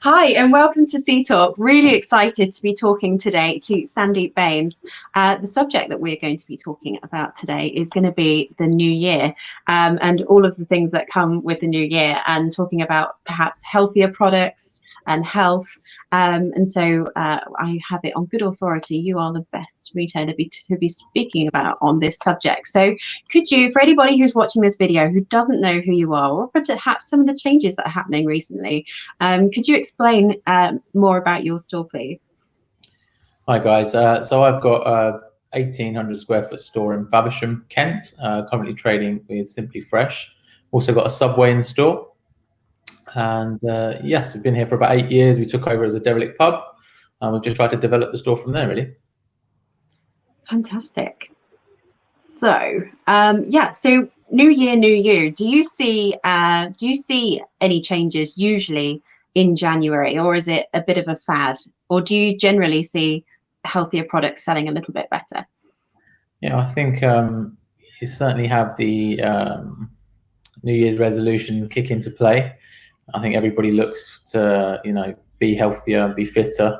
Hi, and welcome to CTALK. Really excited to be talking today to Sandeep Bains. The subject that we're going to be talking about today is going to be the new year and all of the things that come with the new year, and talking about perhaps healthier products and health. I have it on good authority. You are the best retailer to be speaking about on this subject. So could you, for anybody who's watching this video who doesn't know who you are, or perhaps some of the changes that are happening recently, could you explain more about your store, please? Hi guys, so I've got a 1,800 square foot store in Faversham, Kent, currently trading with Simply Fresh. Also got a Subway in store. And yes, we've been here for about 8 years. We took over as a derelict pub, and we've just tried to develop the store from there, really. Fantastic. So so new year, new you. Do you see any changes usually in January, or is it a bit of a fad, or do you generally see healthier products selling a little bit better? Yeah, I think you certainly have the New Year's resolution kick into play. I think everybody looks to, be healthier, be fitter,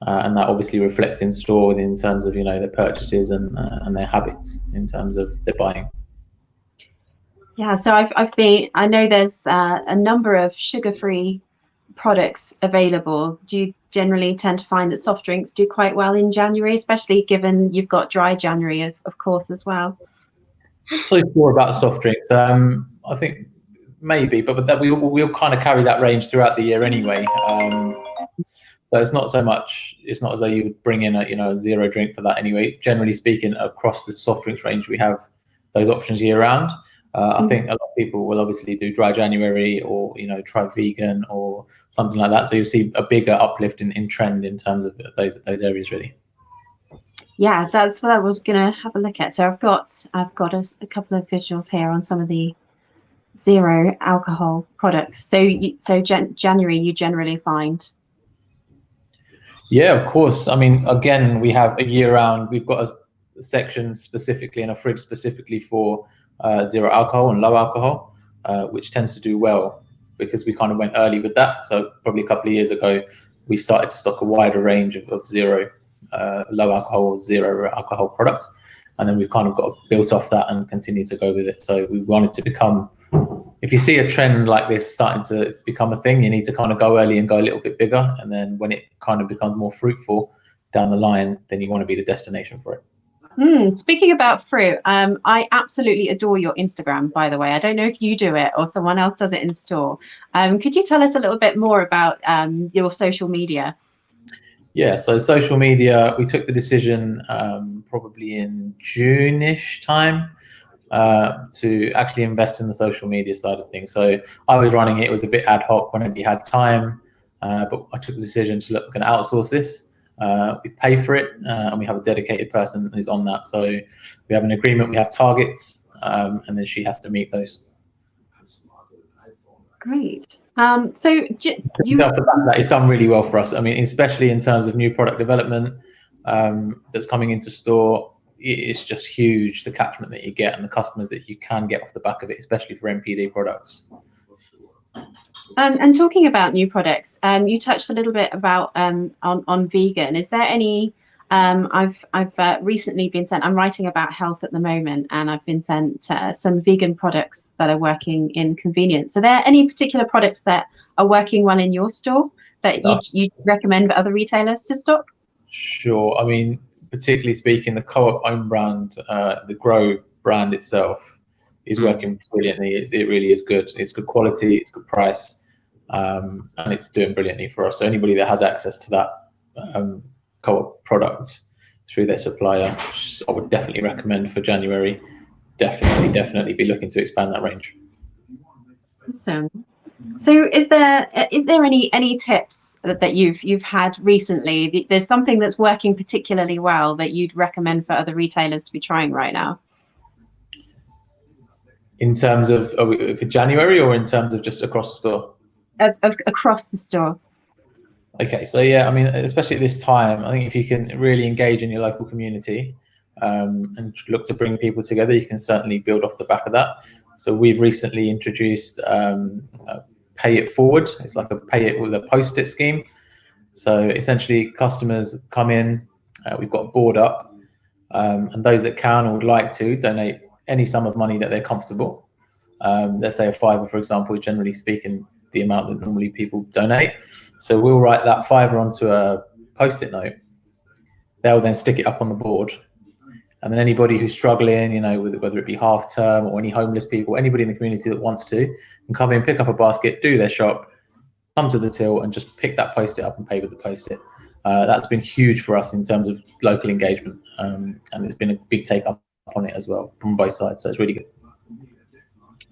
and that obviously reflects in store in terms of, their purchases and their habits in terms of their buying. Yeah, so I know there's a number of sugar-free products available. Do you generally tend to find that soft drinks do quite well in January, especially given you've got dry January, of course, as well? So more about soft drinks. I think maybe, but that we'll kind of carry that range throughout the year anyway. So it's not so much. It's not as though you would bring in a zero drink for that anyway. Generally speaking, across the soft drinks range, we have those options year round. I think a lot of people will obviously do dry January, or try vegan or something like that. So you'll see a bigger uplift in trend in terms of those areas, really. Yeah, that's what I was gonna have a look at. So I've got a couple of visuals here on some of the zero alcohol products. So January you generally find. Yeah, of course. I mean, again, we have a year round. We've got a section specifically and a fridge specifically for zero alcohol and low alcohol, which tends to do well because we kind of went early with that. So probably a couple of years ago, we started to stock a wider range of zero low alcohol, zero alcohol products. And then we've kind of got built off that and continue to go with it. So we wanted to become, if you see a trend like this starting to become a thing, you need to kind of go early and go a little bit bigger. And then when it kind of becomes more fruitful down the line, then you want to be the destination for it. Speaking about fruit, I absolutely adore your Instagram, by the way. I don't know if you do it or someone else does it in store. Could you tell us a little bit more about your social media? Yeah, so social media, we took the decision probably in June-ish time to actually invest in the social media side of things. So I was running it. It was a bit ad hoc whenever you had time, but I took the decision to look, we're going to outsource this. We pay for it, and we have a dedicated person who's on that. So we have an agreement, we have targets, and then she has to meet those. Great. It's done really well for us. I mean, especially in terms of new product development that's coming into store. It's just huge, the catchment that you get and the customers that you can get off the back of it, especially for MPD products. And talking about new products, you touched a little bit about on vegan. Is there any? I've recently been sent. I'm writing about health at the moment, and I've been sent some vegan products that are working in convenience. Are there any particular products that are working well in your store that you recommend for other retailers to stock? Sure. I mean, particularly speaking, the Co-op own brand, the Grow brand itself, is working brilliantly. It really is good. It's good quality, it's good price, and it's doing brilliantly for us. So anybody that has access to that Co-op product through their supplier, I would definitely recommend for January. Definitely be looking to expand that range. Awesome. So is there any tips that you've had recently? There's something that's working particularly well that you'd recommend for other retailers to be trying right now? In terms of for January, or in terms of just across the store? Across the store. Okay, so yeah, I mean, especially at this time, I think if you can really engage in your local community and look to bring people together, you can certainly build off the back of that. So we've recently introduced pay it forward. It's like a pay it with a post-it scheme. So essentially, customers come in, we've got a board up, and those that can or would like to donate any sum of money that they're comfortable. Let's say a £5, for example, is generally speaking the amount that normally people donate. So we'll write that £5 onto a post-it note. They'll then stick it up on the board. And then anybody who's struggling, whether it be half term or any homeless people, anybody in the community that wants to, can come in, pick up a basket, do their shop, come to the till and just pick that post-it up and pay with the post-it. That's been huge for us in terms of local engagement. And there's been a big take up on it as well from both sides. So it's really good.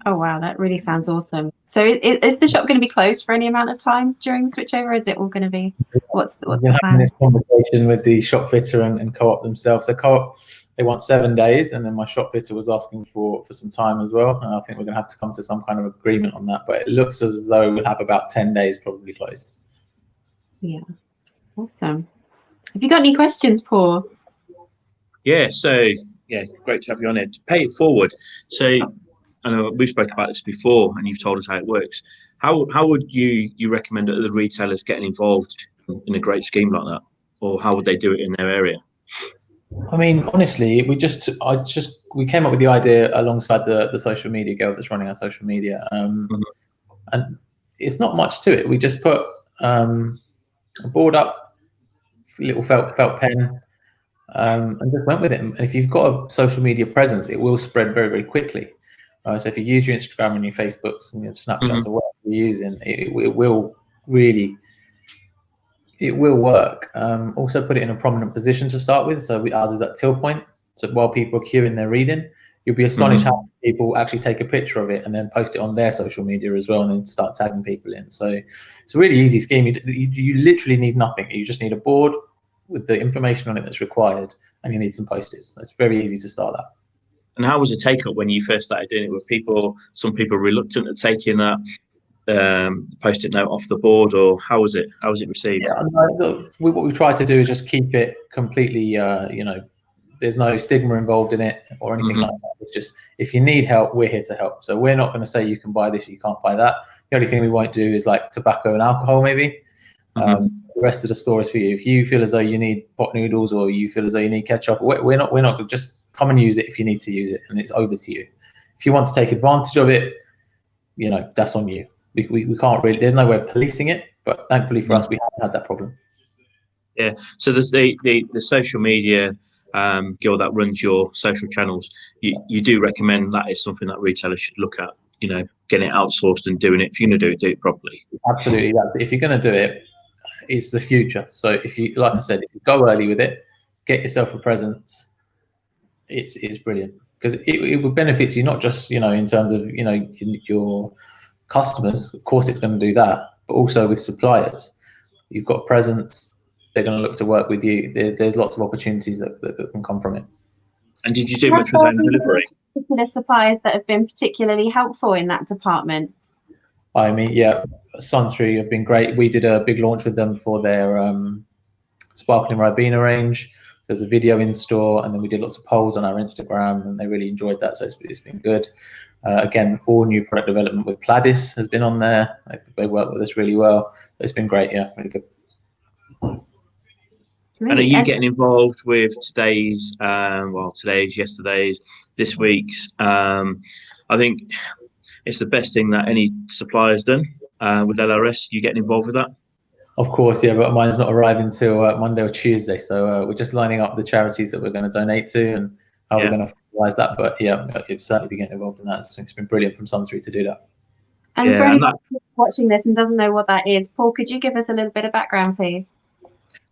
Oh, wow. That really sounds awesome. So is the shop going to be closed for any amount of time during the switchover? Is it all going to be, what's the plan? Having this conversation with the shop fitter and Co-op themselves. So Co-op, they want 7 days, and then my shop fitter was asking for some time as well. And I think we're going to have to come to some kind of agreement on that. But it looks as though we'll have about 10 days probably closed. Yeah, awesome. Have you got any questions, Paul? Yeah, so yeah, great to have you on it. Pay it forward. So I know we've spoken about this before, and you've told us how it works. How would you recommend that the retailers getting involved in a great scheme like that, or how would they do it in their area? I mean, honestly, we came up with the idea alongside the social media girl that's running our social media, and it's not much to it. We just put a board up, little felt pen, and just went with it. And if you've got a social media presence, it will spread very, very quickly. So if you use your Instagram and your Facebooks and your Snapchats or whatever you're using, it will really. It will work. Also put it in a prominent position to start with. So ours is at till point. So while people are queuing their reading, you'll be astonished how people actually take a picture of it and then post it on their social media as well, and then start tagging people in. So it's a really easy scheme. You literally need nothing. You just need a board with the information on it that's required, and you need some post-its. So it's very easy to start that. And how was the take-up when you first started doing it? Were some people reluctant to taking that post-it note off the board, or how was it received? Yeah, what we try to do is just keep it completely there's no stigma involved in it or anything like that. It's just, if you need help, we're here to help. So we're not going to say you can buy this, you can't buy that. The only thing we won't do is like tobacco and alcohol maybe. The rest of the store is for you. If you feel as though you need pot noodles or you feel as though you need ketchup, we're not just come and use it if you need to use it, and it's over to you. If you want to take advantage of it, that's on you. We can't really, there's no way of policing it, but thankfully for us, we haven't had that problem. Yeah, so there's the social media girl that runs your social channels. You do recommend that is something that retailers should look at, getting it outsourced and doing it. If you're going to do it properly. Absolutely. If you're going to do it, it's the future. So if you, like I said, if you go early with it, get yourself a presence, it's brilliant, because it will benefit you, not just, in terms of, your customers. Of course it's going to do that, but also with suppliers. You've got presence, they're going to look to work with you. There's lots of opportunities that can come from it. And did you do much with home delivery? Particular suppliers that have been particularly helpful in that department? I mean, yeah, Sunstree have been great. We did a big launch with them for their sparkling Ribena range. So there's a video in store, and then we did lots of polls on our Instagram, and they really enjoyed that. So it's been good. Again, all new product development with Pladis has been on there. They work with us really well. It's been great. Yeah, really good. And are you getting involved with today's, yesterday's, this week's? I think it's the best thing that any supplier's done with LRS. You getting involved with that? Of course, yeah, but mine's not arriving until Monday or Tuesday. So we're just lining up the charities that we're going to donate to and how we're going to finalize that. But yeah, you'll certainly be getting involved in that. It's been brilliant from Sunstree to do that. And for anyone watching this and doesn't know what that is, Paul, could you give us a little bit of background, please?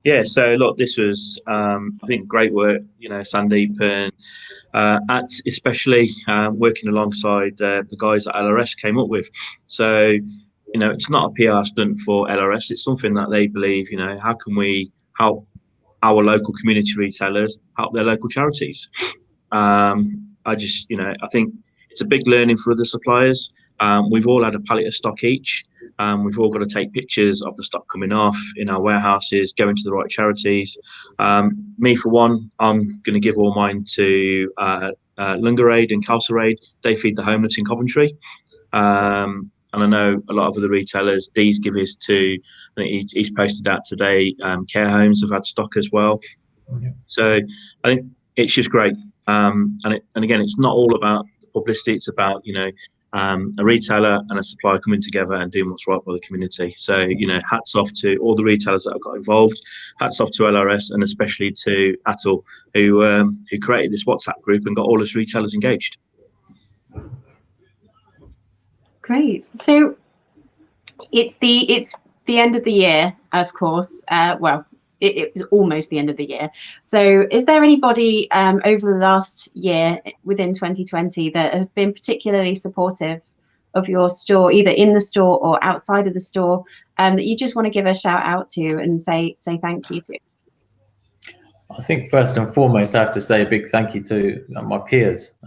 Yeah, so look, this was, I think, great work, Sandeep and especially working alongside the guys that LRS came up with. So, it's not a PR stunt for LRS. It's something that they believe, how can we help our local community retailers help their local charities? I think it's a big learning for other suppliers. We've all had a pallet of stock each. We've all got to take pictures of the stock coming off in our warehouses, going to the right charities. Me, for one, I'm going to give all mine to Lungar Aid and Council Aid. They feed the homeless in Coventry. And I know a lot of other retailers, Dee's give his to, I think he's posted out today, care homes have had stock as well. Yeah. So I think it's just great. And again, it's not all about publicity. It's about, a retailer and a supplier coming together and doing what's right by the community. So, hats off to all the retailers that have got involved. Hats off to LRS and especially to Atul, who created this WhatsApp group and got all his retailers engaged. Great. So it's the end of the year, of course. Well, it was almost the end of the year. So is there anybody over the last year within 2020 that have been particularly supportive of your store, either in the store or outside of the store, that you just want to give a shout out to and say thank you to? I think first and foremost, I have to say a big thank you to my peers.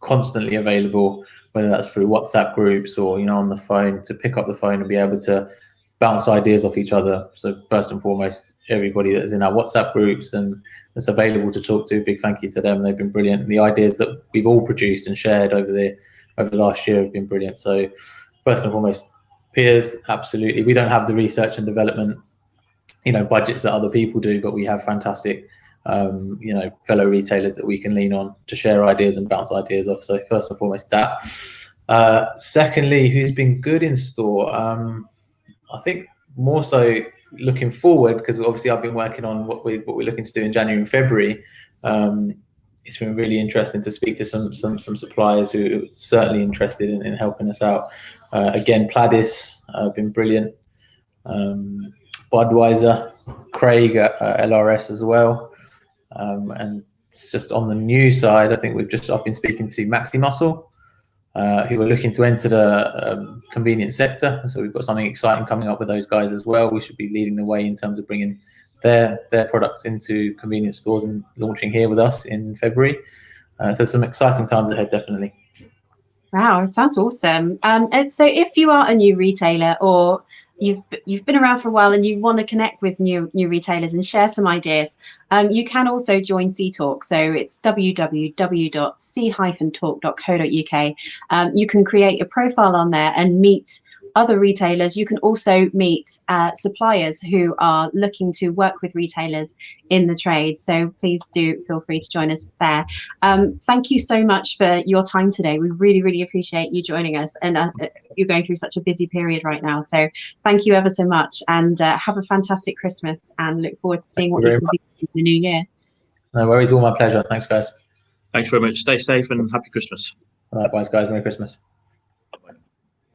Constantly available, whether that's through WhatsApp groups or on the phone, to pick up the phone and be able to bounce ideas off each other. So first and foremost, everybody that's in our WhatsApp groups and that's available to talk to, big thank you to them. They've been brilliant. The ideas that we've all produced and shared over the last year have been brilliant. So first and foremost, peers, absolutely. We don't have the research and development budgets that other people do, but we have fantastic fellow retailers that we can lean on to share ideas and bounce ideas off. So first and foremost that. Secondly, who's been good in store? I think more so looking forward, because obviously I've been working on what we're looking to do in January and February. It's been really interesting to speak to some suppliers who are certainly interested in helping us out. Again, Pladis have been brilliant. Budweiser, Craig at LRS as well. And it's just on the new side, I think I've been speaking to Maxi Muscle, who are looking to enter the convenience sector. So we've got something exciting coming up with those guys as well. We should be leading the way in terms of bringing their products into convenience stores and launching here with us in February. So some exciting times ahead, definitely. Wow, it sounds awesome. And so if you are a new retailer, or you've been around for a while and you want to connect with new retailers and share some ideas, you can also join CTALK. So it's www.c-talk.co.uk. You can create a profile on there and meet other retailers. You can also meet suppliers who are looking to work with retailers in the trade. So please do feel free to join us there. Thank you so much for your time today. We really, really appreciate you joining us. And you're going through such a busy period right now. So thank you ever so much, and have a fantastic Christmas, and look forward to seeing what you can do in the new year. No worries, all my pleasure. Thanks, guys. Thanks very much. Stay safe and happy Christmas. Likewise, guys. Merry Christmas.